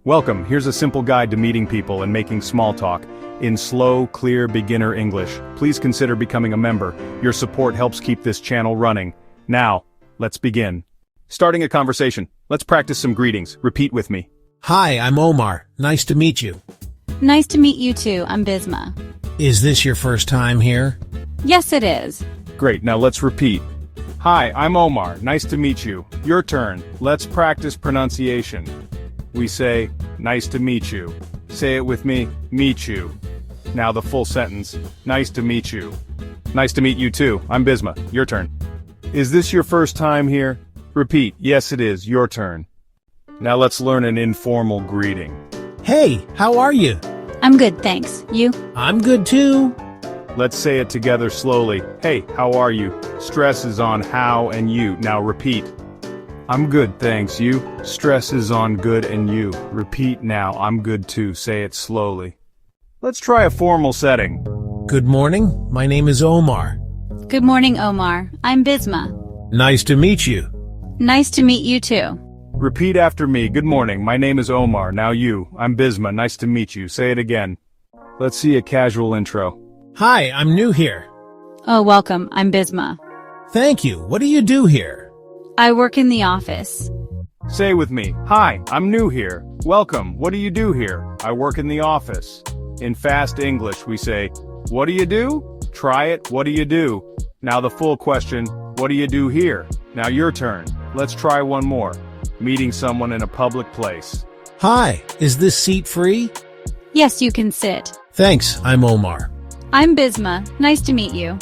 Welcome, here's a simple guide to meeting people and making small talk in slow, clear beginner English. Please consider becoming a member. Your support helps keep this channel running. Now, let's begin. Starting a conversation. Let's practice some greetings. Repeat with me. Hi, I'm Omar. Nice to meet you. Nice to meet you too, I'm Bisma. Is this your first time here? Yes, it is. Great, now let's repeat. Hi, I'm Omar. Nice to meet you. Your turn. Let's practice pronunciation. We say, nice to meet you. Say it with me, meet you. Now the full sentence, nice to meet you. Nice to meet you too, I'm Bisma. Your turn. Is this your first time here? Repeat, yes it is, your turn. Now let's learn an informal greeting. Hey, how are you? I'm good, thanks. You? I'm good too. Let's say it together slowly. Hey, how are you? Stress is on how and you. Now repeat. I'm good, thanks. You? Stress is on good and you. Repeat now. I'm good too. Say it slowly. Let's try a formal setting. Good morning. My name is Omar. Good morning, Omar. I'm Bisma. Nice to meet you. Nice to meet you too. Repeat after me. Good morning. My name is Omar. Now you. I'm Bisma. Nice to meet you. Say it again. Let's see a casual intro. Hi, I'm new here. Oh, welcome. I'm Bisma. Thank you. What do you do here? I work in the office. Say with me. Hi, I'm new here. Welcome. What do you do here? I work in the office. In fast English, we say, what do you do? Try it. What do you do? Now the full question, what do you do here? Now your turn. Let's try one more. Meeting someone in a public place. Hi, is this seat free? Yes, you can sit. Thanks, I'm Omar. I'm Bisma. Nice to meet you.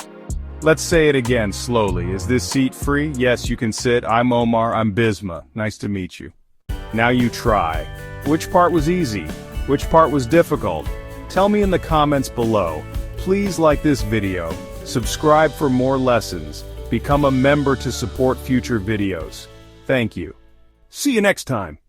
Let's say it again slowly. Is this seat free? Yes, you can sit. I'm Omar. I'm Bisma. Nice to meet you. Now you try. Which part was easy? Which part was difficult? Tell me in the comments below. Please like this video. Subscribe for more lessons. Become a member to support future videos. Thank you. See you next time.